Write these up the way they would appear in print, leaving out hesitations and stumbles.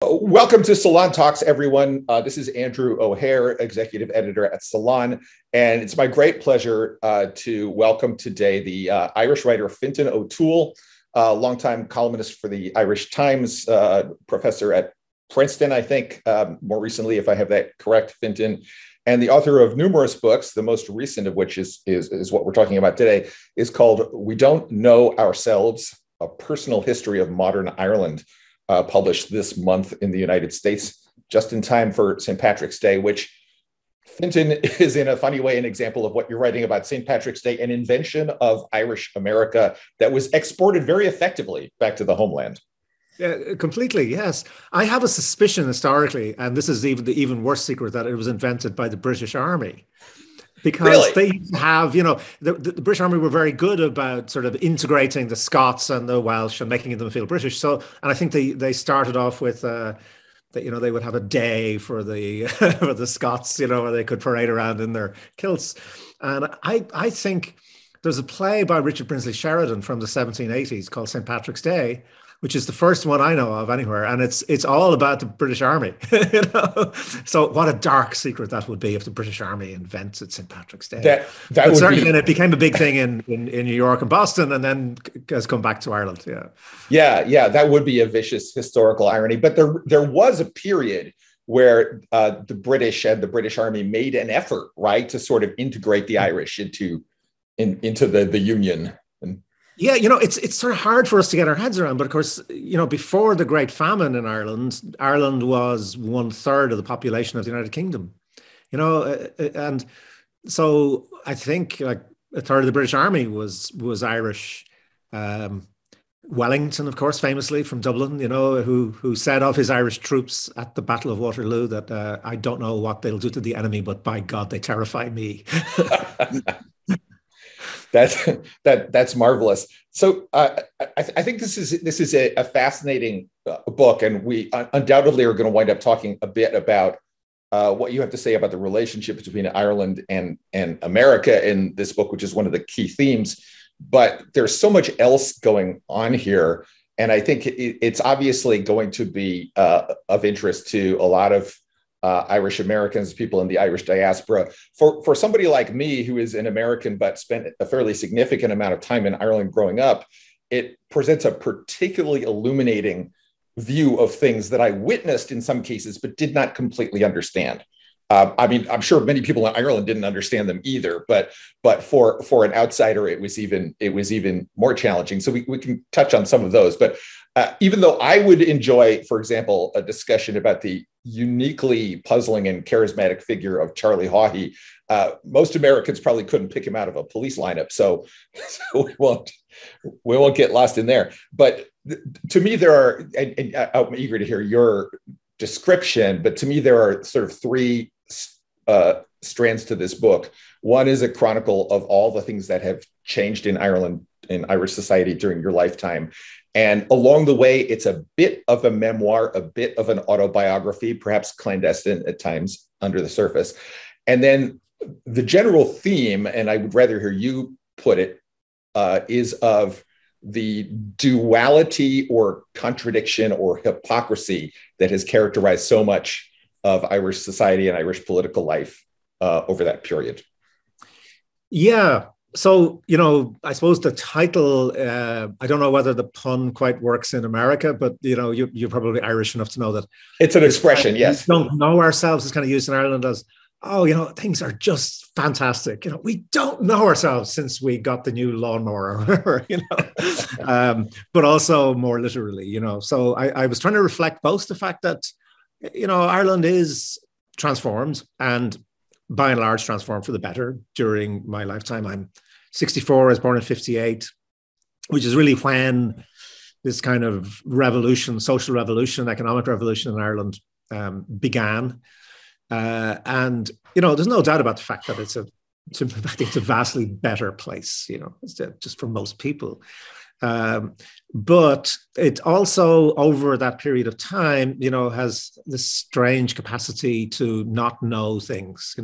Welcome to Salon Talks, everyone. This is Andrew O'Hare, executive editor at Salon, and it's my great pleasure to welcome today the Irish writer Fintan O'Toole, longtime columnist for the Irish Times, professor at Princeton, I think, more recently, if I have that correct, Fintan, and the author of numerous books, the most recent of which is what we're talking about today, is called We Don't Know Ourselves, A Personal History of Modern Ireland, published this month in the United States, just in time for St. Patrick's Day, which Fintan is in a funny way an example of what you're writing about St. Patrick's Day, an invention of Irish America that was exported very effectively back to the homeland. Yeah, completely, yes. I have a suspicion historically, and this is the even worse secret, that it was invented by the British Army. Because they have, the British Army were very good about sort of integrating the Scots and the Welsh and making them feel British. So, and I think they started off with, that they would have a day for the for the Scots, where they could parade around in their kilts. And I think there's a play by Richard Brinsley Sheridan from the 1780s called St. Patrick's Day, which is the first one I know of anywhere, and it's all about the British Army. So what a dark secret that would be if the British Army invented St. Patrick's Day. That would certainly, then it became a big thing in New York and Boston, and then has come back to Ireland. Yeah, that would be a vicious historical irony. But there was a period where the British and the British Army made an effort, right, to sort of integrate the Irish into the Union. Yeah, it's sort of hard for us to get our heads around, but of course, before the Great Famine in Ireland, Ireland was 1/3 of the population of the United Kingdom, and so I think like a third of the British Army was Irish. Wellington, of course, famously from Dublin, who said of his Irish troops at the Battle of Waterloo that I don't know what they'll do to the enemy, but by God, they terrify me. That's marvelous. So I think this is a fascinating book, and we undoubtedly are going to wind up talking a bit about what you have to say about the relationship between Ireland and America in this book, which is one of the key themes. But there's so much else going on here, and I think it's obviously going to be of interest to a lot of Irish Americans, people in the Irish diaspora. For somebody like me, who is an American but spent a fairly significant amount of time in Ireland growing up, it presents a particularly illuminating view of things that I witnessed in some cases, but did not completely understand. I'm sure many people in Ireland didn't understand them either, but for an outsider, it was even more challenging. So we can touch on some of those. But even though I would enjoy, for example, a discussion about the uniquely puzzling and charismatic figure of Charlie Haughey, most Americans probably couldn't pick him out of a police lineup. So we won't get lost in there. But to me, there are, and I'm eager to hear your description, but to me, there are sort of three strands to this book. One is a chronicle of all the things that have changed in Ireland, in Irish society during your lifetime. And along the way, it's a bit of a memoir, a bit of an autobiography, perhaps clandestine at times under the surface. And then the general theme, and I would rather hear you put it, is of the duality or contradiction or hypocrisy that has characterized so much of Irish society and Irish political life over that period. Yeah. So, I suppose the title, I don't know whether the pun quite works in America, but, you're probably Irish enough to know that. It's an expression, yes. We don't know ourselves. It's kind of used in Ireland as, things are just fantastic. We don't know ourselves since we got the new lawnmower, or whatever, but also more literally, So I was trying to reflect both the fact that, Ireland is transformed, and by and large transformed for the better during my lifetime. I'm 64, I was born in 58, which is really when this kind of revolution, social revolution, economic revolution in Ireland began. And, there's no doubt about the fact that I think it's a vastly better place, just for most people. But it also, over that period of time, has this strange capacity to not know things.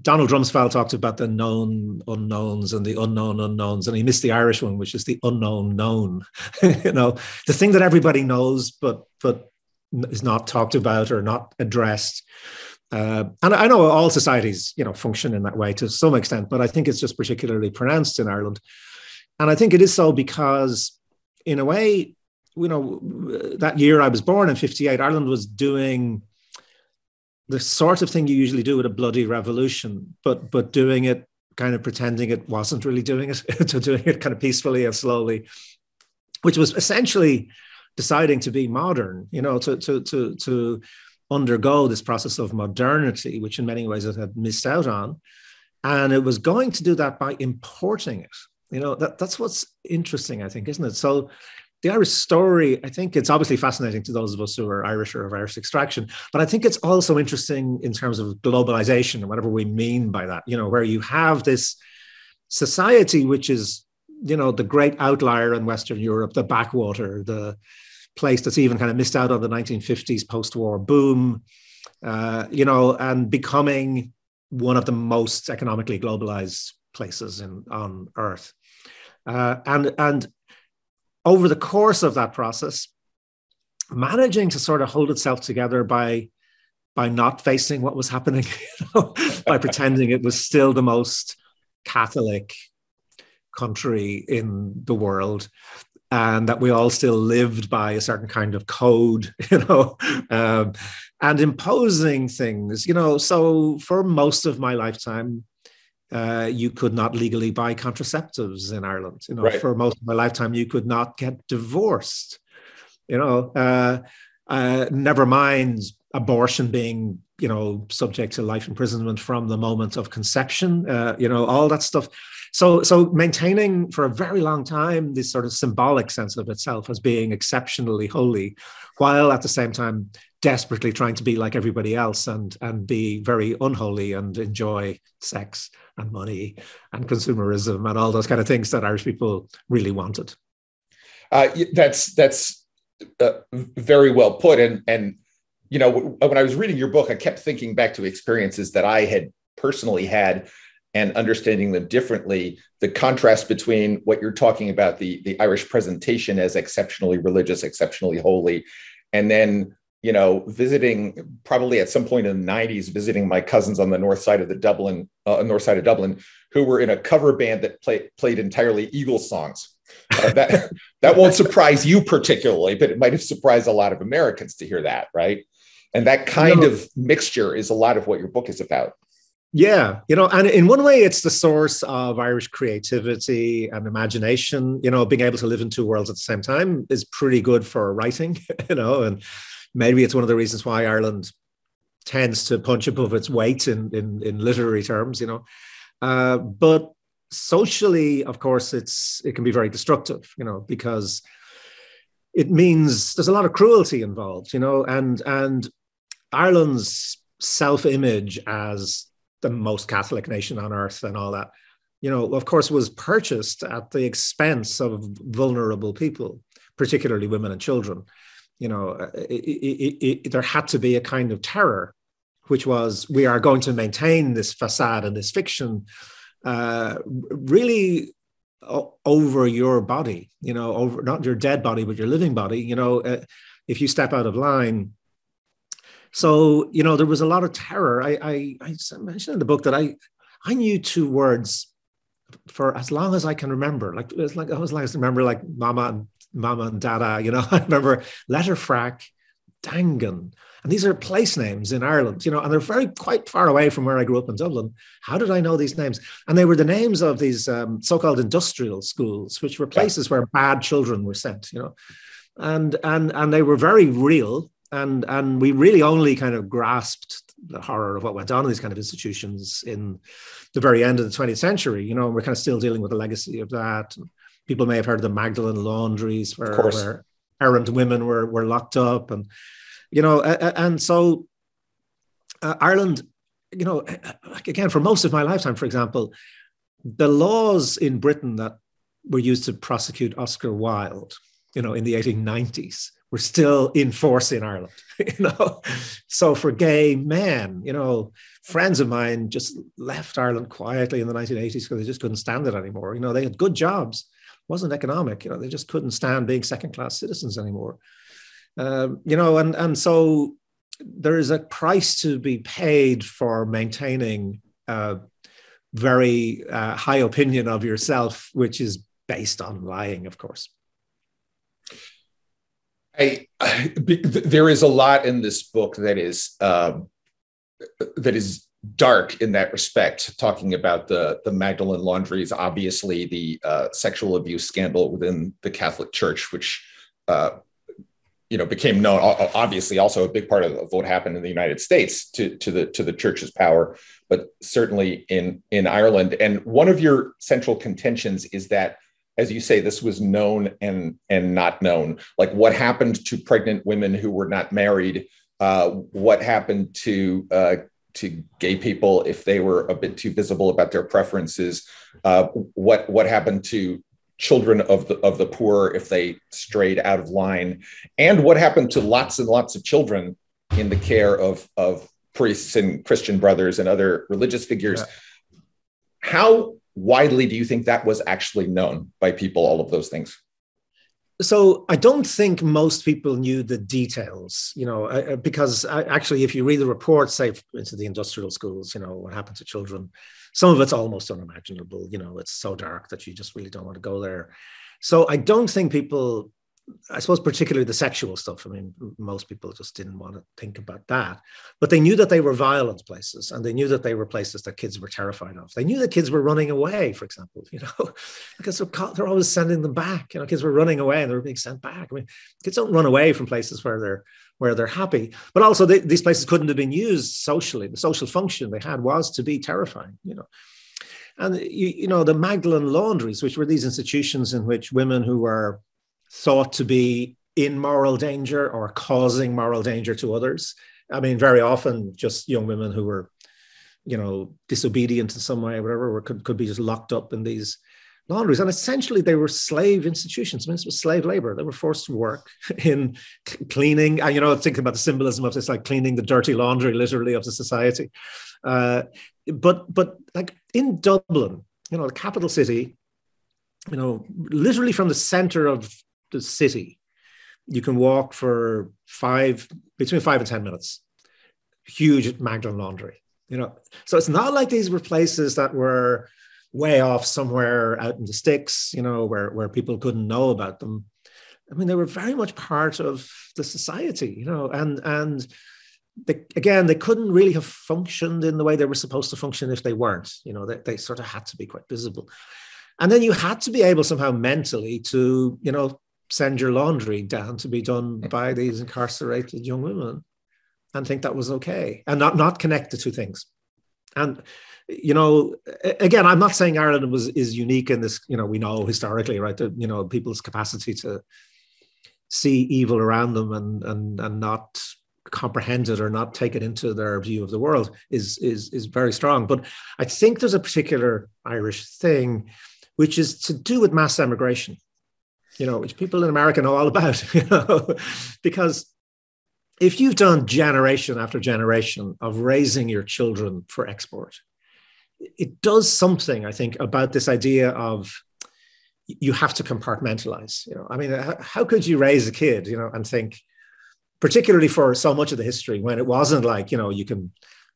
Donald Rumsfeld talked about the known unknowns and the unknown unknowns, and he missed the Irish one, which is the unknown known. The thing that everybody knows, but is not talked about or not addressed. And I know all societies, function in that way to some extent, but I think it's just particularly pronounced in Ireland. And I think it is so because, in a way, that year I was born in 58, Ireland was doing the sort of thing you usually do with a bloody revolution, but doing it kind of pretending it wasn't really doing it, to doing it kind of peacefully and slowly, which was essentially deciding to be modern, to undergo this process of modernity, which in many ways it had missed out on. And it was going to do that by importing it. That's what's interesting, I think, isn't it? So the Irish story, I think it's obviously fascinating to those of us who are Irish or of Irish extraction, but I think it's also interesting in terms of globalization and whatever we mean by that, where you have this society, which is, the great outlier in Western Europe, the backwater, the place that's even kind of missed out on the 1950s post-war boom, and becoming one of the most economically globalized places on Earth. And over the course of that process, managing to sort of hold itself together by not facing what was happening, by pretending it was still the most Catholic country in the world, and that we all still lived by a certain kind of code, and imposing things, So for most of my lifetime, you could not legally buy contraceptives in Ireland. Right. For most of my lifetime, you could not get divorced. Never mind abortion being, subject to life imprisonment from the moment of conception. All that stuff. So maintaining for a very long time this sort of symbolic sense of itself as being exceptionally holy, while at the same time desperately trying to be like everybody else and be very unholy and enjoy sex and money and consumerism and all those kind of things that Irish people really wanted. That's very well put. And when I was reading your book, I kept thinking back to experiences that I had personally had and understanding them differently. The contrast between what you're talking about, the Irish presentation as exceptionally religious, exceptionally holy, and then visiting probably at some point in the 90s, visiting my cousins on the north side of Dublin, who were in a cover band that played entirely Eagles songs. That won't surprise you particularly, but it might have surprised a lot of Americans to hear that, right? And that kind of mixture is a lot of what your book is about. Yeah, and in one way, it's the source of Irish creativity and imagination. Being able to live in two worlds at the same time is pretty good for writing, and maybe it's one of the reasons why Ireland tends to punch above its weight in literary terms, but socially, of course, it can be very destructive, because it means there's a lot of cruelty involved, and Ireland's self-image as the most Catholic nation on earth and all that, of course, was purchased at the expense of vulnerable people, particularly women and children. There had to be a kind of terror, which was, we are going to maintain this facade and this fiction really over your body, over not your dead body, but your living body, if you step out of line. So, there was a lot of terror. I mentioned in the book that I knew two words for as long as I can remember. Like mama and dada, I remember letterfrack, dangan. And these are place names in Ireland, and they're quite far away from where I grew up in Dublin. How did I know these names? And they were the names of these so-called industrial schools, which were places where bad children were sent, and they were very real. And we really only kind of grasped the horror of what went on in these kind of institutions in the very end of the 20th century. We're kind of still dealing with the legacy of that. People may have heard of the Magdalene Laundries, where errant women were locked up, and and so Ireland, again, for most of my lifetime, for example, the laws in Britain that were used to prosecute Oscar Wilde, in the 1890s, were still in force in Ireland, So for gay men, friends of mine just left Ireland quietly in the 1980s because they just couldn't stand it anymore. They had good jobs, it wasn't economic, they just couldn't stand being second-class citizens anymore. And so there is a price to be paid for maintaining a very high opinion of yourself, which is based on lying, of course. There is a lot in this book that is dark in that respect, talking about the Magdalene Laundries, obviously the sexual abuse scandal within the Catholic Church, which became known, obviously also a big part of what happened in the United States to the church's power, but certainly in Ireland. And one of your central contentions is that, as you say, this was known and not known. Like, what happened to pregnant women who were not married? What happened to gay people if they were a bit too visible about their preferences? What happened to children of the poor if they strayed out of line? And what happened to lots and lots of children in the care of priests and Christian brothers and other religious figures? Yeah. How widely do you think that was actually known by people, all of those things? So I don't think most people knew the details, because actually, if you read the reports, say, into the industrial schools, what happened to children, some of it's almost unimaginable. It's so dark that you just really don't want to go there. So I don't think people, I suppose, particularly the sexual stuff, I mean, most people just didn't want to think about that. But they knew that they were violent places, and they knew that they were places that kids were terrified of. They knew that kids were running away, for example, because they're always sending them back. Kids were running away and they were being sent back. I mean, kids don't run away from places where they're happy. But also, these places couldn't have been used socially. The social function they had was to be terrifying, And, the Magdalene Laundries, which were these institutions in which women who were thought to be in moral danger or causing moral danger to others. I mean, very often just young women who were, disobedient in some way or whatever, or could be just locked up in these laundries. And essentially they were slave institutions. I mean, this was slave labor. They were forced to work in cleaning, thinking about the symbolism of this, like cleaning the dirty laundry, literally, of the society. But like in Dublin, the capital city, literally from the center of the city, you can walk for between 5 and 10 minutes. Huge Magdalene Laundry, So it's not like these were places that were way off somewhere out in the sticks, where people couldn't know about them. I mean, they were very much part of the society, and they couldn't really have functioned in the way they were supposed to function if they weren't. They sort of had to be quite visible. And then you had to be able somehow mentally to, send your laundry down to be done by these incarcerated young women and think that was okay, and not connect the two things. And, again, I'm not saying Ireland is unique in this, we know historically, right, that, people's capacity to see evil around them and not comprehend it or not take it into their view of the world is very strong. But I think there's a particular Irish thing, which is to do with mass emigration, which people in America know all about, because if you've done generation after generation of raising your children for export, it does something, I think, about this idea of you have to compartmentalize. I mean, how could you raise a kid, and think, particularly for so much of the history when it wasn't like, you can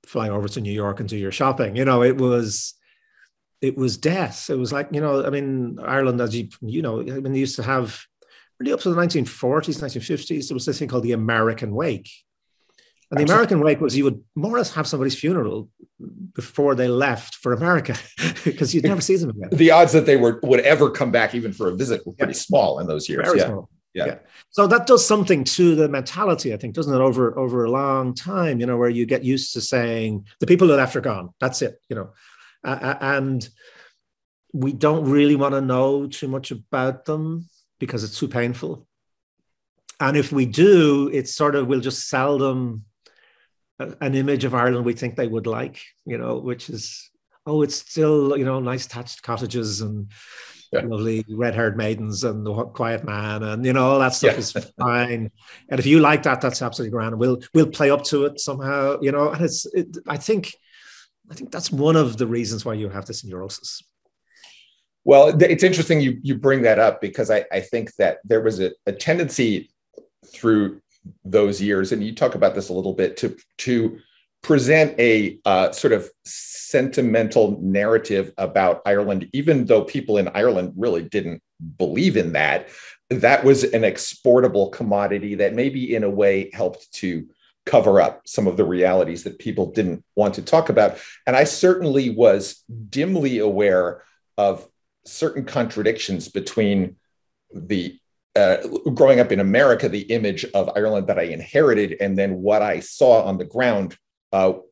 fly over to New York and do your shopping, it was death. It was like, I mean, Ireland, as they used to have really up to the 1940s, 1950s, there was this thing called the American Wake. And the American Wake was you would more or less have somebody's funeral before they left for America because you'd never see them again. The odds that they would ever come back even for a visit were pretty small in those years. Very small. Yeah. So that does something to the mentality, I think, doesn't it, over a long time, where you get used to saying the people who left are gone. That's it, and we don't really want to know too much about them because it's too painful. And if we do, it's sort of, we'll just sell them an image of Ireland we think they would like, which is, it's still, nice thatched cottages and lovely red-haired maidens and the quiet man and, all that stuff is fine. And if you like that, that's absolutely grand. We'll play up to it somehow, and I think that's one of the reasons why you have this neurosis. Well, it's interesting you bring that up because I think that there was a tendency through those years, and you talk about this a little bit, to present a sort of sentimental narrative about Ireland, even though people in Ireland really didn't believe in that. That was an exportable commodity that maybe in a way helped to cover up some of the realities that people didn't want to talk about. And I certainly was dimly aware of certain contradictions between the growing up in America, the image of Ireland that I inherited, and then what I saw on the ground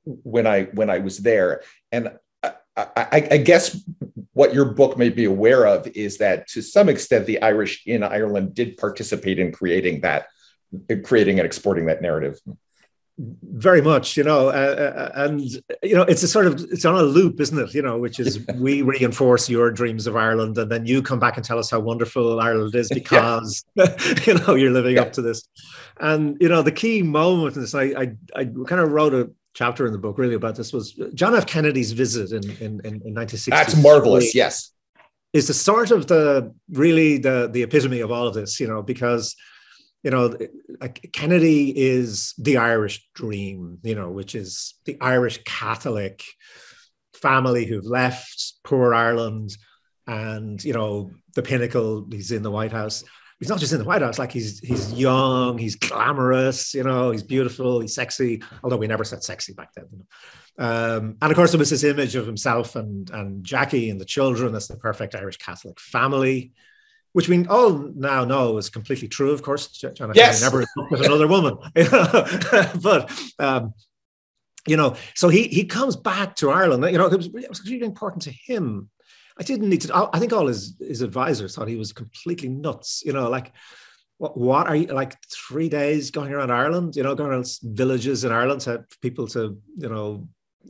when I was there. And I guess what your book made me aware of is that to some extent, the Irish in Ireland did participate in creating and exporting that narrative. Very much, and it's on a loop, isn't it? Which is we reinforce your dreams of Ireland, and then you come back and tell us how wonderful Ireland is because you're living up to this. And the key moment in this, I kind of wrote a chapter in the book really about this, was John F. Kennedy's visit in 1960. That's marvelous. Yes, is the sort of the epitome of all of this, because Kennedy is the Irish dream, which is the Irish Catholic family who've left poor Ireland, and the pinnacle. He's in the White House. He's not just in the White House, like he's young, he's glamorous, he's beautiful, he's sexy, although we never said sexy back then. And of course, there was this image of himself and Jackie and the children as the perfect Irish Catholic family, which we all now know is completely true, of course. John F. Kennedy never looked with another woman. But, so he comes back to Ireland. It was really important to him. I didn't need to, I think all his advisors thought he was completely nuts. What are you, like 3 days going around Ireland, going around villages in Ireland to people to,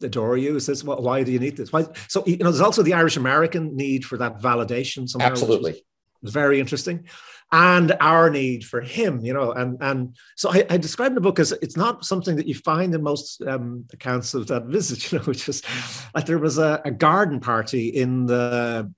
adore you? Is this, why do you need this? Why? So, there's also the Irish American need for that validation somehow. Absolutely. Was very interesting, and our need for him, and so I describe in the book as it's not something that you find in most accounts of that visit, which is like there was a garden party in the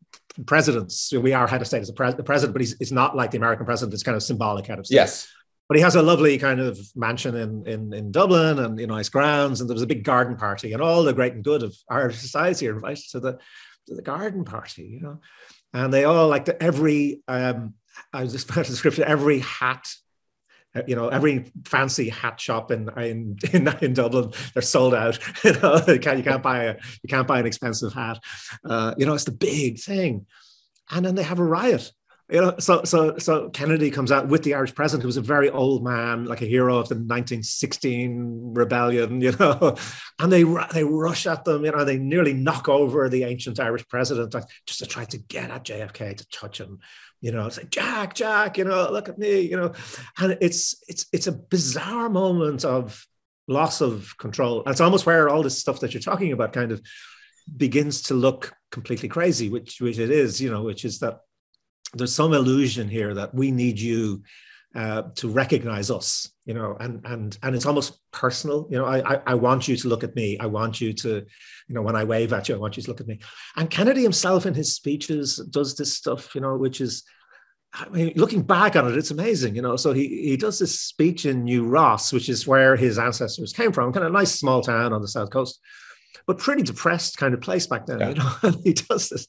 president's. We are head of state as the president, but it's not like the American president. It's kind of symbolic head of state. Yes. But he has a lovely kind of mansion in Dublin and nice grounds, and there was a big garden party, and all the great and good of Irish society are invited to the garden party, And they all every, I was just about to description, every hat, every fancy hat shop in Dublin, they're sold out. You can't buy an expensive hat. It's the big thing. And then they have a riot. So Kennedy comes out with the Irish president, who was a very old man, like a hero of the 1916 rebellion, and they rush at them, they nearly knock over the ancient Irish president, just to try to get at JFK to touch him, say, Jack, look at me, and it's a bizarre moment of loss of control. And it's almost where all this stuff that you're talking about kind of begins to look completely crazy, which it is, which is that there's some illusion here that we need you to recognize us, and it's almost personal. I want you to look at me. I want you to, when I wave at you, I want you to look at me. And Kennedy himself in his speeches does this stuff, which is, looking back on it, it's amazing, So he does this speech in New Ross, which is where his ancestors came from, kind of a nice small town on the south coast, but pretty depressed kind of place back then. And he does this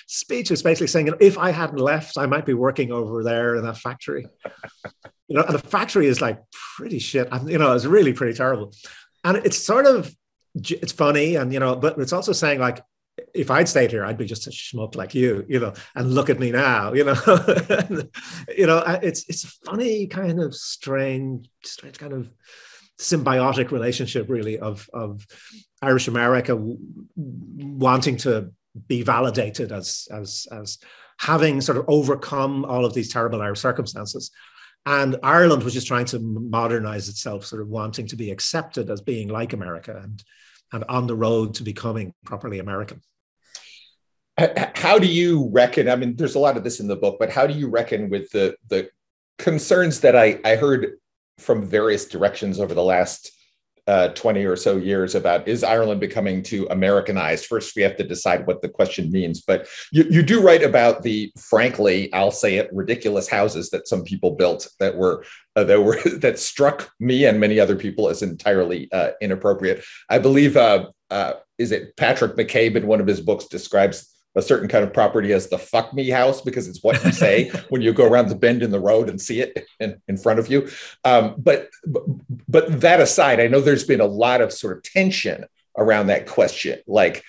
speech, is basically saying, if I hadn't left, I might be working over there in that factory. And the factory is like pretty shit. It's really pretty terrible. And it's it's funny, and but it's also saying if I'd stayed here, I'd be just a schmuck like you, and look at me now, it's a funny kind of strange kind of symbiotic relationship, really, of Irish America wanting to be validated as having sort of overcome all of these terrible Irish circumstances, and Ireland was just trying to modernize itself, sort of wanting to be accepted as being like America and on the road to becoming properly American. How do you reckon? I mean, there's a lot of this in the book, but how do you reckon with the concerns that I heard from various directions over the last 20 or so years about, is Ireland becoming too Americanized? First, we have to decide what the question means. But you do write about the, frankly, I'll say it, ridiculous houses that some people built that struck me and many other people as entirely inappropriate. I believe, is it Patrick McCabe in one of his books describes a certain kind of property as the fuck me house, because it's what you say when you go around the bend in the road and see it in front of you. But that aside, I know there's been a lot of sort of tension around that question. Like,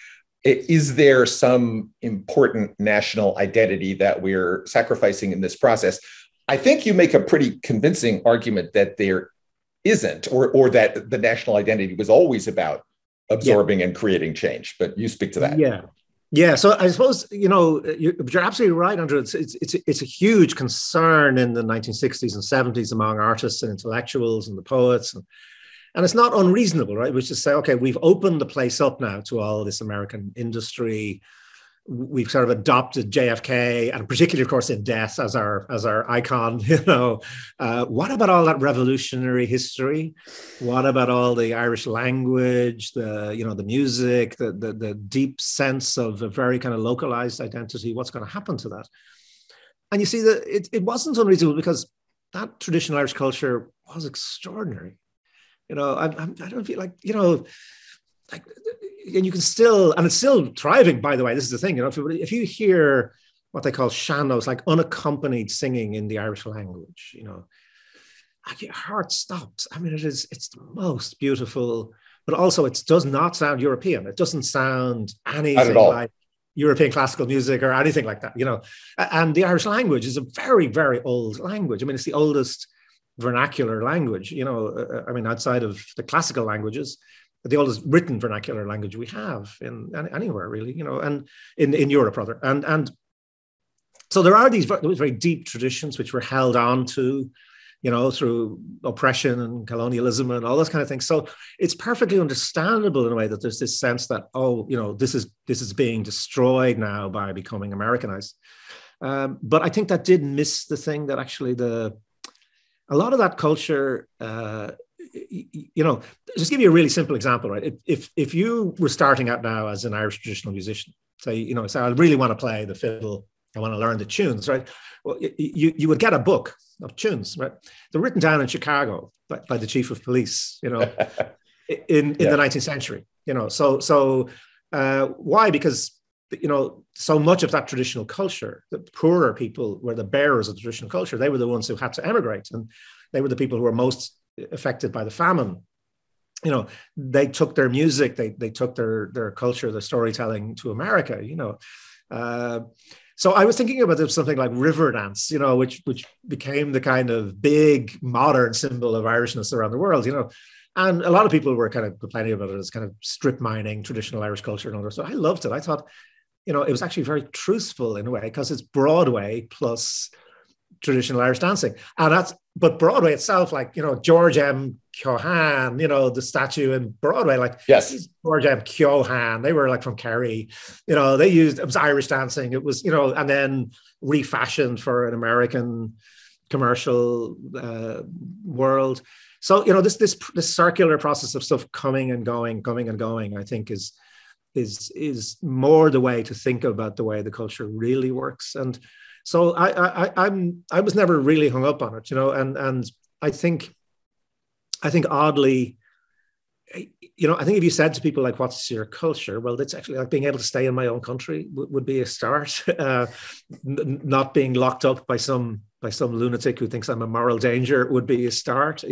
is there some important national identity that we're sacrificing in this process? I think you make a pretty convincing argument that there isn't, or that the national identity was always about absorbing and creating change. But you speak to that. Yeah, so I suppose, you're absolutely right, Andrew. It's a huge concern in the 1960s and 70s among artists and intellectuals and the poets. And it's not unreasonable, right? Which is to say, okay, we've opened the place up now to all this American industry. We've sort of adopted JFK, and particularly, of course, in death as our icon. What about all that revolutionary history? What about all the Irish language, the music, the deep sense of a very kind of localized identity? What's going to happen to that? And you see that it wasn't unreasonable, because that traditional Irish culture was extraordinary. I don't feel like, and you can still, and it's still thriving, by the way. This is the thing, if you hear what they call sean-nós, like unaccompanied singing in the Irish language, your heart stops. I mean, it's the most beautiful, but also it does not sound European. It doesn't sound anything like European classical music or anything like that, And the Irish language is a very, very old language. I mean, it's the oldest vernacular language, outside of the classical languages, the oldest written vernacular language we have in anywhere, really, and in Europe, rather. And so there are these very deep traditions which were held on to, through oppression and colonialism and all those kind of things. So it's perfectly understandable in a way that there's this sense that, this is being destroyed now by becoming Americanized. But I think that did miss the thing that actually a lot of that culture, just give you a really simple example, right? If you were starting out now as an Irish traditional musician, say I really want to play the fiddle, I want to learn the tunes, right? Well, you would get a book of tunes, right? They're written down in Chicago by the chief of police, in the 19th century, So why? Because so much of that traditional culture, the poorer people were the bearers of the traditional culture. They were the ones who had to emigrate, and they were the people who were most affected by the famine. They took their music, they took their culture, their storytelling to America. So I was thinking about something like river dance, which became the kind of big modern symbol of Irishness around the world. And a lot of people were kind of complaining about it as kind of strip mining traditional Irish culture and all that. So I loved it. I thought, it was actually very truthful in a way, because it's Broadway plus traditional Irish dancing. But Broadway itself, like, George M. Keohane, the statue in Broadway, like, yes, George M. Keohane, they were like from Kerry, they used, it was Irish dancing. It was, and then refashioned for an American commercial world. So, this circular process of stuff coming and going, I think is more the way to think about the way the culture really works. And so I was never really hung up on it, and I think oddly, I think if you said to people like, what's your culture? Well, it's actually like being able to stay in my own country would be a start. Not being locked up by some lunatic who thinks I'm a moral danger would be a start.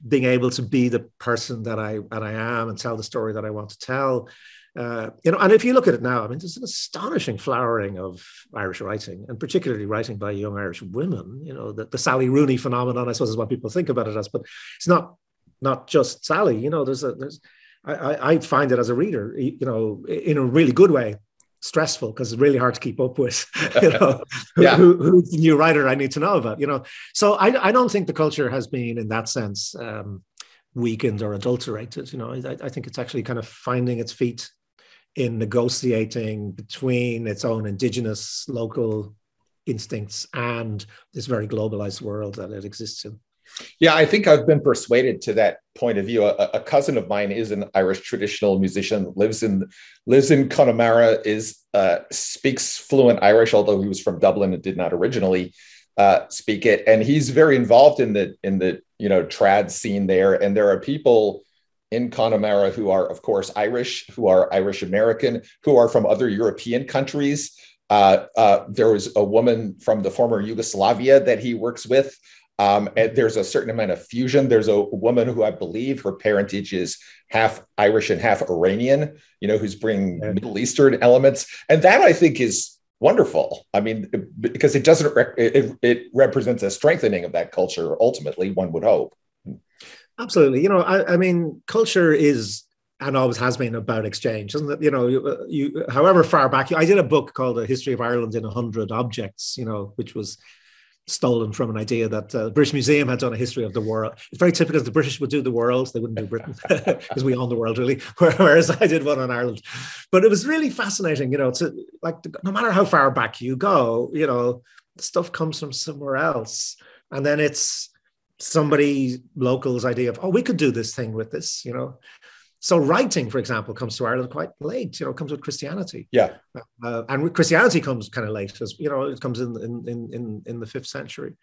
Being able to be the person that I am and tell the story that I want to tell. And if you look at it now, I mean, there's an astonishing flowering of Irish writing, and particularly writing by young Irish women. The Sally Rooney phenomenon, I suppose, is what people think about it as, but it's not just Sally. I find it as a reader, in a really good way, stressful, because it's really hard to keep up with. Who's the new writer I need to know about? So I don't think the culture has been, in that sense, weakened or adulterated. I think it's actually kind of finding its feet in negotiating between its own indigenous local instincts and this very globalized world that it exists in. Yeah, I think I've been persuaded to that point of view. A cousin of mine is an Irish traditional musician, lives in Connemara, speaks fluent Irish, although he was from Dublin and did not originally speak it. And he's very involved in the trad scene there. And there are people in Connemara who are, of course, Irish, who are Irish American, who are from other European countries. There was a woman from the former Yugoslavia that he works with. And there's a certain amount of fusion. There's a woman who I believe her parentage is half Irish and half Iranian, who's bringing Middle Eastern elements. And that I think is wonderful. I mean, because it doesn't, it represents a strengthening of that culture, ultimately, one would hope. Absolutely. I mean, culture is and always has been about exchange, isn't it? You however far back, I did a book called A History of Ireland in 100 Objects, which was stolen from an idea that the British Museum had done a history of the world. It's very typical. The British would do the world. They wouldn't do Britain because we own the world, really. Whereas I did one on Ireland. But it was really fascinating, no matter how far back you go, stuff comes from somewhere else. And then it's somebody local's idea of, we could do this thing with this, So writing, for example, comes to Ireland quite late. It comes with Christianity. Yeah, and Christianity comes kind of late, as it comes in the 5th century.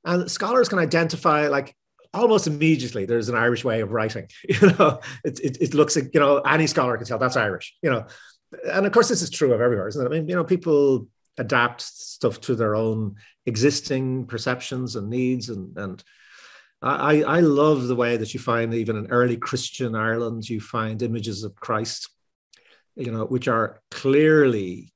And scholars can identify, like, almost immediately, there's an Irish way of writing. It looks like any scholar can tell that's Irish. And of course, this is true of everywhere, isn't it? I mean, people adapt stuff to their own existing perceptions and needs, and I love the way that you find, even in early Christian Ireland, you find images of Christ, which are clearly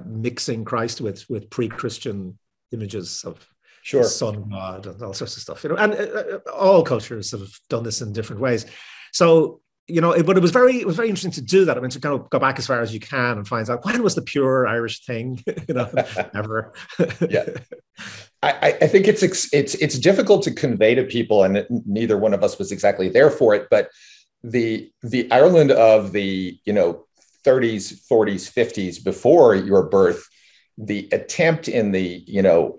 mixing Christ with pre-Christian images of the Son God and all sorts of stuff. And all cultures have done this in different ways. So but it was very interesting to do that. I mean, to kind of go back as far as you can and find out when was the pure Irish thing. Never. Yeah. I think it's difficult to convey to people, and neither one of us was exactly there for it. But the Ireland of the 30s, 40s, 50s, before your birth, the attempt in the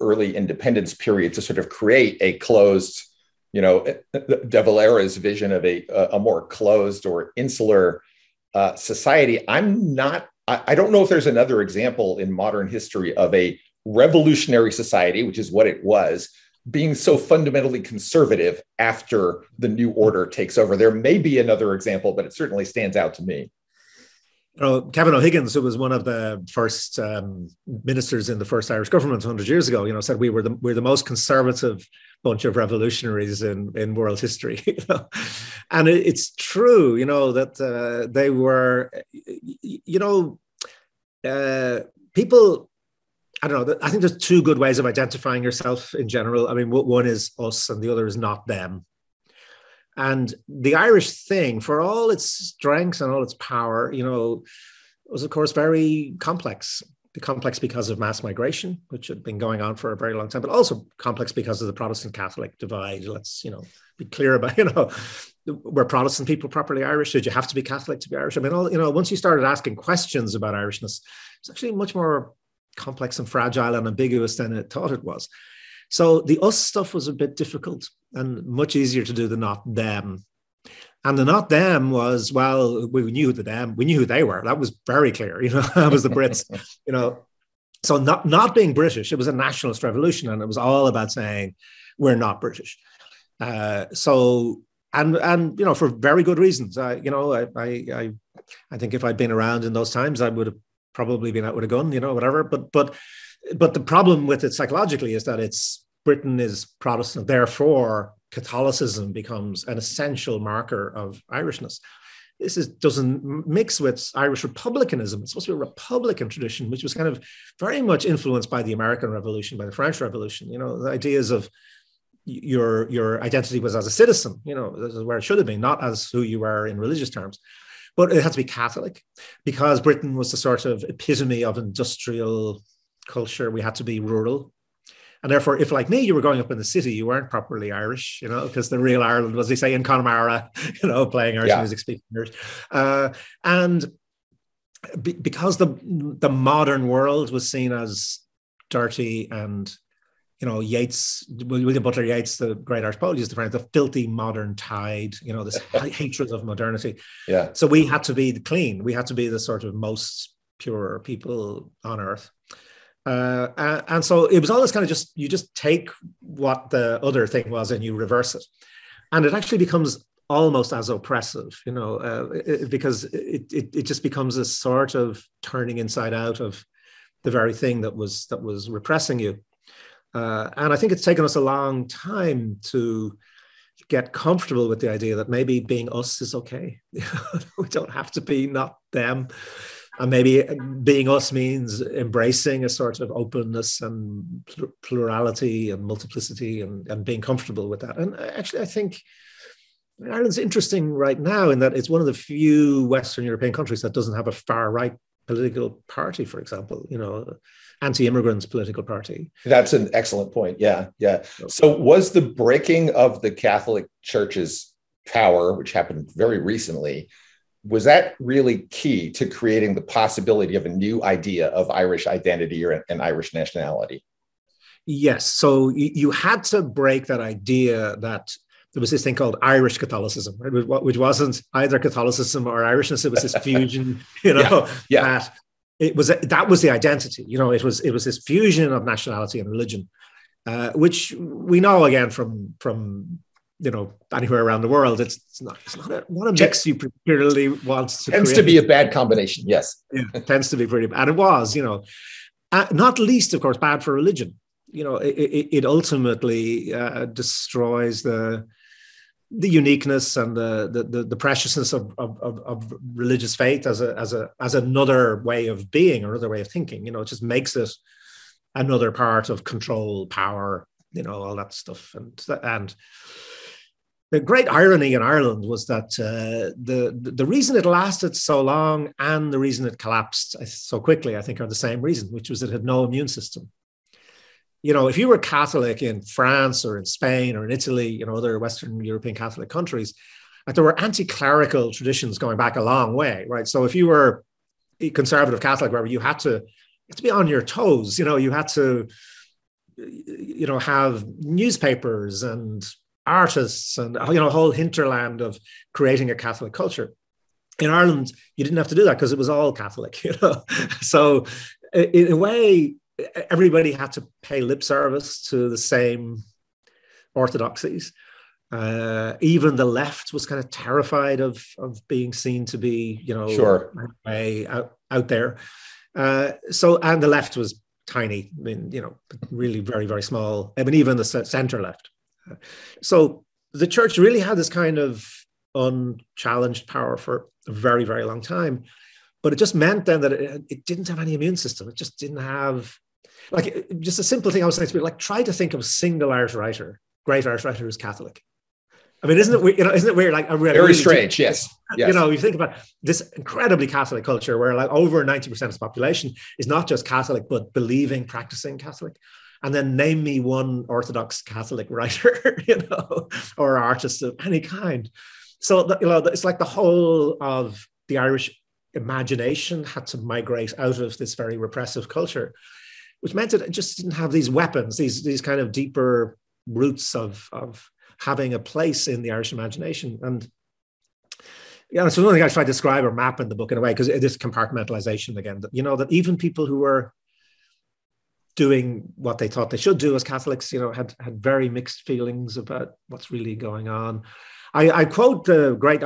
early independence period to sort of create a closed, De Valera's vision of a more closed or insular society. I don't know if there's another example in modern history of a revolutionary society, which is what it was, being so fundamentally conservative after the new order takes over. There may be another example, but it certainly stands out to me. Kevin O'Higgins, who was one of the first ministers in the first Irish government 100 years ago, said we're the most conservative bunch of revolutionaries in world history. And it's true, that they were, people. I don't know. I think there's two good ways of identifying yourself in general. I mean, one is us and the other is not them. And the Irish thing, for all its strengths and all its power, was, of course, very complex. Complex because of mass migration, which had been going on for a very long time, but also complex because of the Protestant-Catholic divide. Let's, be clear about, were Protestant people properly Irish? Did you have to be Catholic to be Irish? I mean, once you started asking questions about Irishness, it's actually much more complex and fragile and ambiguous than it thought it was. So the us stuff was a bit difficult and much easier to do than not them. And the not them was, well, we knew who they were. That was very clear, that was the Brits, So not being British, it was a nationalist revolution, and it was all about saying we're not British. For very good reasons. I think if I'd been around in those times, I would have probably been out with a gun, whatever. But the problem with it psychologically is that Britain is Protestant, therefore Catholicism becomes an essential marker of Irishness. This doesn't mix with Irish republicanism. It's supposed to be a republican tradition, which was kind of very much influenced by the American Revolution, by the French Revolution. The ideas of your identity was as a citizen, this is where it should have been, not as who you were in religious terms. But it had to be Catholic because Britain was the sort of epitome of industrial culture. We had to be rural. And therefore, if like me, you were growing up in the city, you weren't properly Irish, because the real Ireland was, they say, in Connemara, playing Irish music, speaking Irish. Because the modern world was seen as dirty and William Butler Yeats, the great Irish poet, used the phrase, the filthy modern tide, this hatred of modernity. Yeah. So we had to be clean. We had to be the sort of most pure people on earth. And so it was always kind of you just take what the other thing was and you reverse it. And it actually becomes almost as oppressive, because it just becomes a sort of turning inside out of the very thing that was repressing you. And I think it's taken us a long time to get comfortable with the idea that maybe being us is okay. We don't have to be not them. And maybe being us means embracing a sort of openness and plurality and multiplicity and being comfortable with that. And actually, I think Ireland's interesting right now in that it's one of the few Western European countries that doesn't have a far-right political party, for example, anti-immigrant political party. That's an excellent point. Yeah. So was the breaking of the Catholic Church's power, which happened very recently, was that really key to creating the possibility of a new idea of Irish identity and Irish nationality? Yes. So you had to break that idea that there was this thing called Irish Catholicism, right? Which wasn't either Catholicism or Irishness. It was this fusion, that that was the identity. It was this fusion of nationality and religion, which we know again from anywhere around the world. It's not a mix you particularly want to tends create. To be a bad combination. Yes, it tends to be pretty bad. And it was, not least, of course, bad for religion. It ultimately destroys the uniqueness and the preciousness of religious faith as another way of being or another way of thinking. It just makes it another part of control, power, all that stuff. And the great irony in Ireland was that the reason it lasted so long and the reason it collapsed so quickly, I think, are the same reason, which was it had no immune system. If you were Catholic in France or in Spain or in Italy, other Western European Catholic countries, there were anti-clerical traditions going back a long way, right? So if you were a conservative Catholic, wherever, you had to be on your toes. You had to, have newspapers and artists and, a whole hinterland of creating a Catholic culture. In Ireland, you didn't have to do that because it was all Catholic, So in a way, everybody had to pay lip service to the same orthodoxies. Even the left was kind of terrified of being seen to be, way out there. And the left was tiny. I mean, really very, very small. I mean, even the center left. So the church really had this kind of unchallenged power for a very, very long time. But it just meant then that it didn't have any immune system. It just didn't have, just a simple thing I was saying to be try to think of a single Irish writer, great Irish writer who's Catholic. I mean, isn't it weird? Isn't it weird? Very strange. Yes. You think about this incredibly Catholic culture where over 90% of the population is not just Catholic, but believing, practicing Catholic. And then name me one Orthodox Catholic writer, or artist of any kind. So, it's like the whole of the Irish imagination had to migrate out of this very repressive culture, which meant that it just didn't have these weapons, these kind of deeper roots of having a place in the Irish imagination. And so one thing I try to describe or map in the book in a way, because it is compartmentalization again, that, that even people who were doing what they thought they should do as Catholics, had very mixed feelings about what's really going on. I quote the great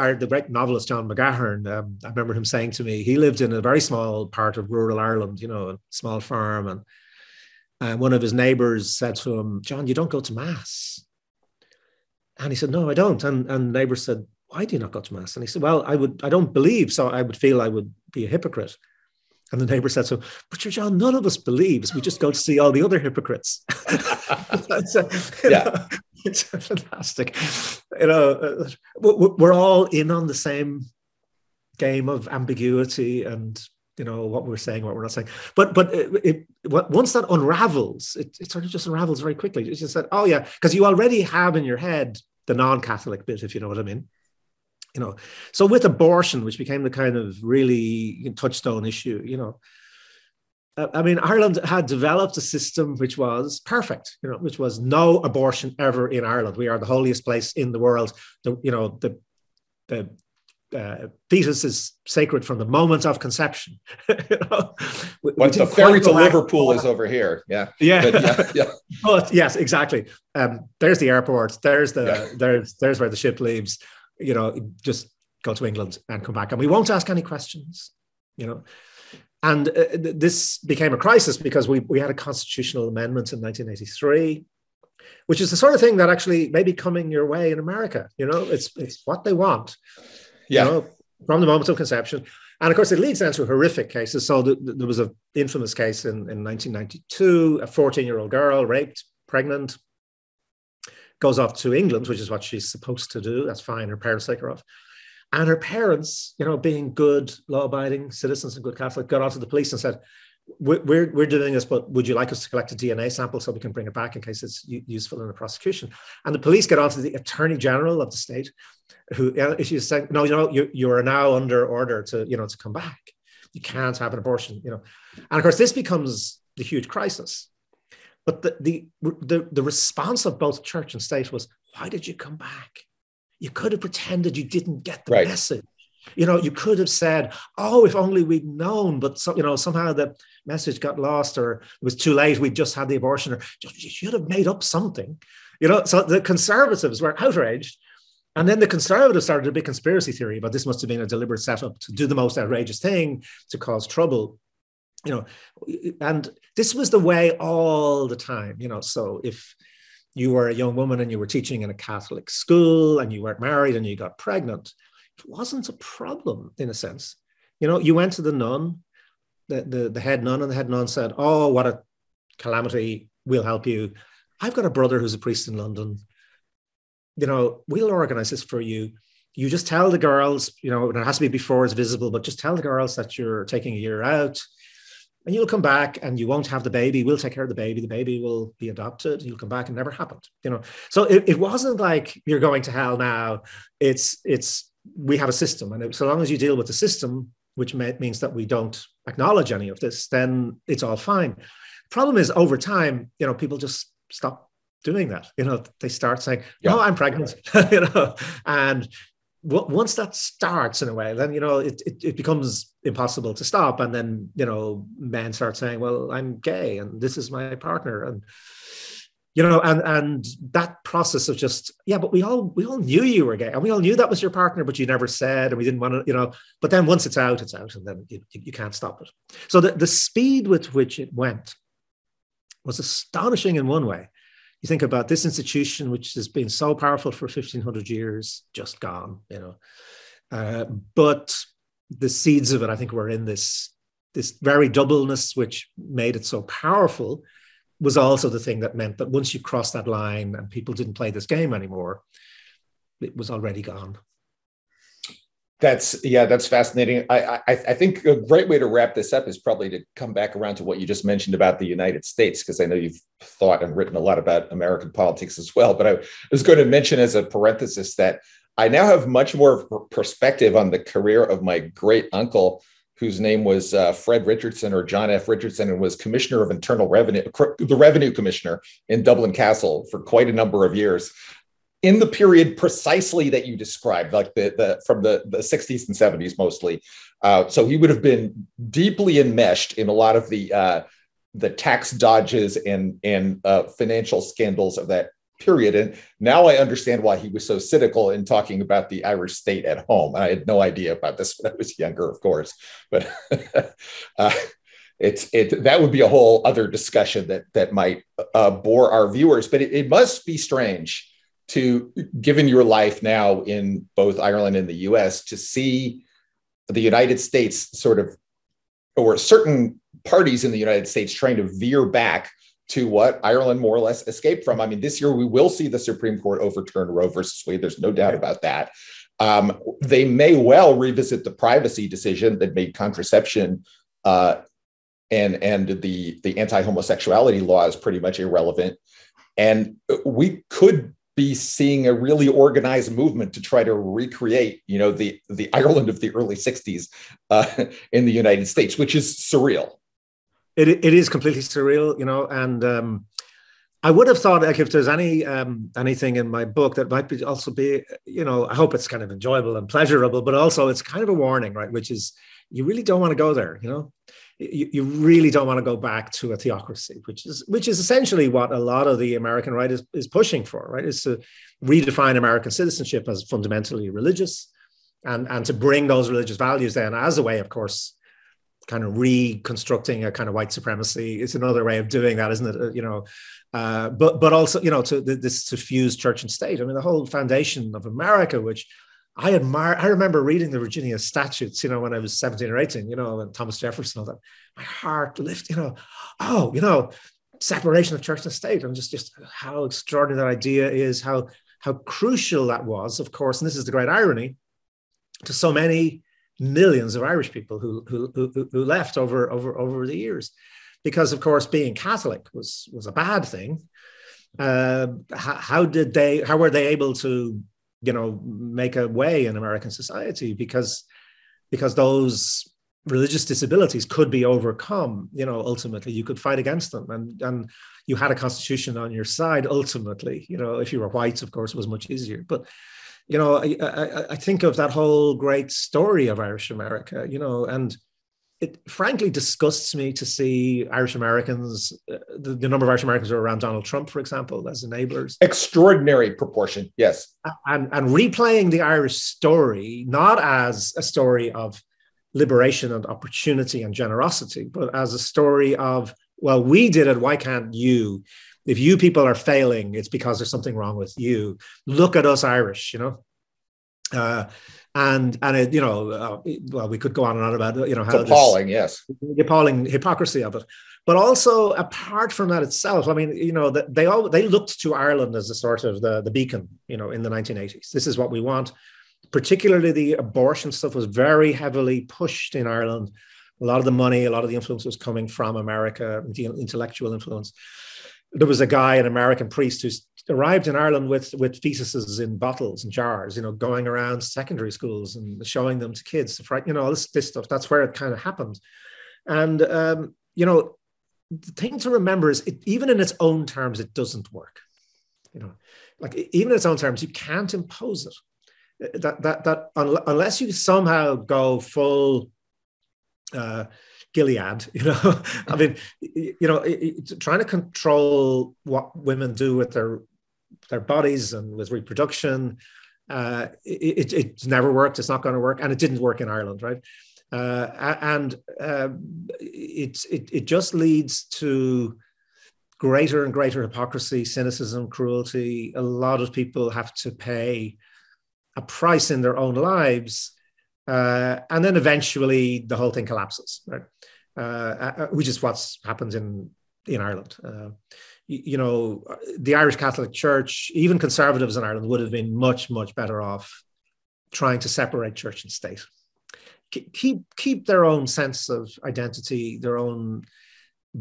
novelist John McGahern. I remember him saying to me, he lived in a very small part of rural Ireland, a small farm, and one of his neighbours said to him, "John, you don't go to Mass." And he said, "No, I don't." And the neighbour said, "Why do you not go to Mass?" And he said, "Well, I don't believe, so I would feel I would be a hypocrite." And the neighbour said, "So, but John, none of us believes. We just go to see all the other hypocrites." It's fantastic. We're all in on the same game of ambiguity and, what we're saying, what we're not saying. But once that unravels, it sort of just unravels very quickly. It's just that, oh yeah, because you already have in your head the non-Catholic bit, if you know what I mean. So with abortion, which became the kind of really touchstone issue, I mean, Ireland had developed a system which was perfect, which was no abortion ever in Ireland. We are the holiest place in the world. The fetus is sacred from the moment of conception. But the ferry to Liverpool is over here. Yeah. But yes, exactly. There's the airport. There's where the ship leaves. Just go to England and come back, and we won't ask any questions. And this became a crisis because we had a constitutional amendment in 1983, which is the sort of thing that actually may be coming your way in America. It's what they want. From the moment of conception. And of course, it leads then to horrific cases. So there was an infamous case in 1992, a 14-year-old girl raped, pregnant, goes off to England, which is what she's supposed to do. That's fine. Her parents take her off. And her parents, being good, law-abiding citizens and good Catholic, got onto the police and said, we're doing this, but would you like us to collect a DNA sample so we can bring it back in case it's useful in the prosecution? And the police get onto the Attorney General of the state, who she's saying, no, you are now under order to come back. You can't have an abortion, And of course, this becomes the huge crisis. But the response of both church and state was, why did you come back? You could have pretended you didn't get the message. You could have said, oh, if only we'd known, but somehow the message got lost, or it was too late, we just had the abortion, or you should have made up something. So the conservatives were outraged. And then the conservatives started a big conspiracy theory about this must have been a deliberate setup to do the most outrageous thing, to cause trouble. And this was the way all the time, so if you were a young woman and you were teaching in a Catholic school and you weren't married and you got pregnant, it wasn't a problem in a sense. You went to the nun, the head nun, and the head nun said, oh, what a calamity, we'll help you. I've got a brother who's a priest in London. We'll organize this for you. You just tell the girls, it has to be before it's visible, but just tell the girls that you're taking a year out. And you'll come back and you won't have the baby. We'll take care of the baby. The baby will be adopted. You'll come back and never happened. So it wasn't like you're going to hell now. We have a system. And so long as you deal with the system, which means that we don't acknowledge any of this, then it's all fine. Problem is, over time, people just stop doing that. They start saying, no, I'm pregnant, and once that starts in a way, then, it becomes impossible to stop. And then, men start saying, well, I'm gay and this is my partner. And, and that process of just, but we all knew you were gay and we all knew that was your partner, but you never said, and we didn't want to, but then once it's out, and then you can't stop it. So the speed with which it went was astonishing in one way. You think about this institution, which has been so powerful for 1,500 years, just gone, But the seeds of it, I think, were in this very doubleness, which made it so powerful, was also the thing that meant that once you crossed that line and people didn't play this game anymore, it was already gone. That's fascinating. I think a great way to wrap this up is probably to come back around to what you just mentioned about the United States, because I know you've thought and written a lot about American politics as well. But I was going to mention as a parenthesis that I now have much more perspective on the career of my great uncle, whose name was Fred Richardson, or John F. Richardson, and was Commissioner of Internal Revenue, the Revenue Commissioner in Dublin Castle for quite a number of years, in the period precisely that you described, like from the 60s and 70s mostly. So he would have been deeply enmeshed in a lot of the tax dodges and financial scandals of that period. And now I understand why he was so cynical in talking about the Irish state at home. I had no idea about this when I was younger, of course, but that would be a whole other discussion that might bore our viewers. But it must be strange to, given your life now in both Ireland and the US, to see the United States sort of, or certain parties in the United States trying to veer back to what Ireland more or less escaped from. I mean, this year we will see the Supreme Court overturn Roe versus Wade. There's no doubt about that. They may well revisit the privacy decision that made contraception and the anti-homosexuality laws pretty much irrelevant. And we could be seeing a really organized movement to try to recreate, the Ireland of the early 60s in the United States, which is surreal. It is completely surreal, and I would have thought, like, if there's anything in my book that might be also be, I hope it's kind of enjoyable and pleasurable, but also it's kind of a warning, right? Which is, you really don't want to go there, You really don't want to go back to a theocracy, which is essentially what a lot of the American right is pushing for, right? Is to redefine American citizenship as fundamentally religious, and to bring those religious values then as a way, of course, kind of reconstructing a kind of white supremacy. It's another way of doing that, isn't it? But also, this to fuse church and state. I mean, the whole foundation of America, which I admire. I remember reading the Virginia Statutes, when I was 17 or 18, and Thomas Jefferson, all that. My heart lifted, separation of church and state, and just how extraordinary that idea is, how crucial that was, of course. And this is the great irony to so many millions of Irish people who left over the years, because, of course, being Catholic was a bad thing. How were they able to make a way in American society, because those religious disabilities could be overcome. Ultimately you could fight against them, and you had a constitution on your side. Ultimately, if you were white, of course, it was much easier. But I think of that whole great story of Irish America, and it frankly disgusts me to see Irish Americans, the number of Irish Americans who are around Donald Trump, for example, as enablers. Extraordinary proportion, yes. And replaying the Irish story, not as a story of liberation and opportunity and generosity, but as a story of, well, we did it, why can't you? If you people are failing, it's because there's something wrong with you. Look at us Irish, and it, well, we could go on and on about how it's appalling, yes, the appalling hypocrisy of it. But also, apart from that itself, I mean, they looked to Ireland as a sort of the beacon, in the 1980s. This is what we want. Particularly the abortion stuff was very heavily pushed in Ireland. A lot of the money, a lot of the influence was coming from America, the intellectual influence. There was a guy, an American priest, who arrived in Ireland with fetuses in bottles and jars, going around secondary schools and showing them to kids. This stuff. That's where it kind of happened. And, the thing to remember is, even in its own terms, it doesn't work. Even in its own terms, you can't impose it. That unless you somehow go full Gilead, I mean, trying to control what women do with their bodies and with reproduction, it's never worked. It's not going to work, and it didn't work in Ireland, right? It just leads to greater and greater hypocrisy, cynicism, cruelty. A lot of people have to pay a price in their own lives, and then eventually the whole thing collapses, right? Which is what's happened in Ireland. The Irish Catholic Church, even conservatives in Ireland, would have been much, much better off trying to separate church and state. Keep their own sense of identity, their own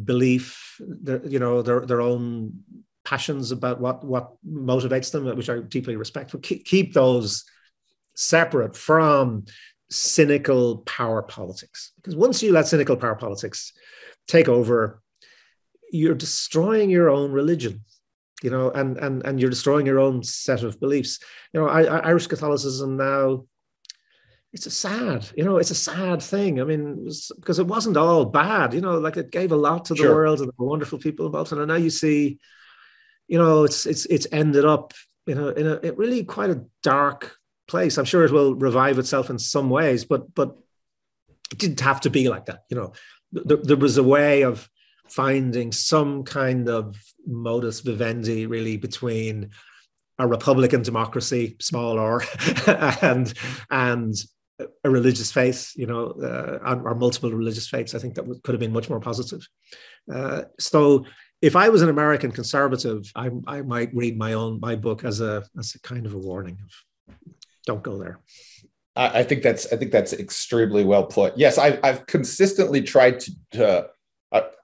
belief, their own passions about what motivates them, which I deeply respect. But keep those separate from cynical power politics, because once you let cynical power politics take over, you're destroying your own religion, and you're destroying your own set of beliefs. Irish Catholicism now, it's a sad thing. I mean, because it wasn't all bad, it gave a lot to the world, and there were wonderful people involved. And now you see, it's ended up in a really quite a dark place. I'm sure it will revive itself in some ways, but it didn't have to be like that. There was a way of finding some kind of modus vivendi, really, between a republican democracy, small r, and a religious faith, or multiple religious faiths. I think that could have been much more positive. So if I was an American conservative, I might read my book as a kind of a warning of, don't go there. I think that's extremely well put. Yes, I've consistently tried to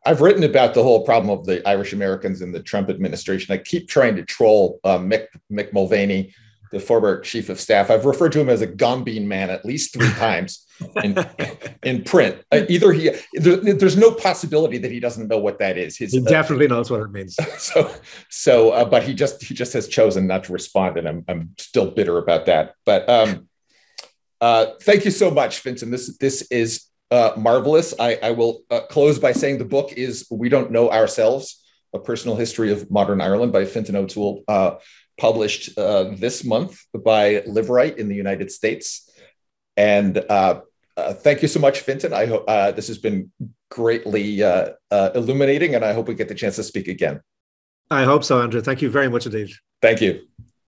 I've written about the whole problem of the Irish Americans in the Trump administration. I keep trying to troll Mick Mulvaney, the former chief of staff. I've referred to him as a Gombean man at least 3 times in print. There's no possibility that he doesn't know what that is. He definitely knows what it means. But he just has chosen not to respond, and I'm still bitter about that. But thank you so much, Fintan. This is marvelous. I will close by saying the book is We Don't Know Ourselves: A Personal History of Modern Ireland by Fintan O'Toole, published this month by Liverite in the United States. And thank you so much, Fintan. I hope this has been greatly illuminating, and I hope we get the chance to speak again. I hope so, Andrew. Thank you very much indeed. Thank you.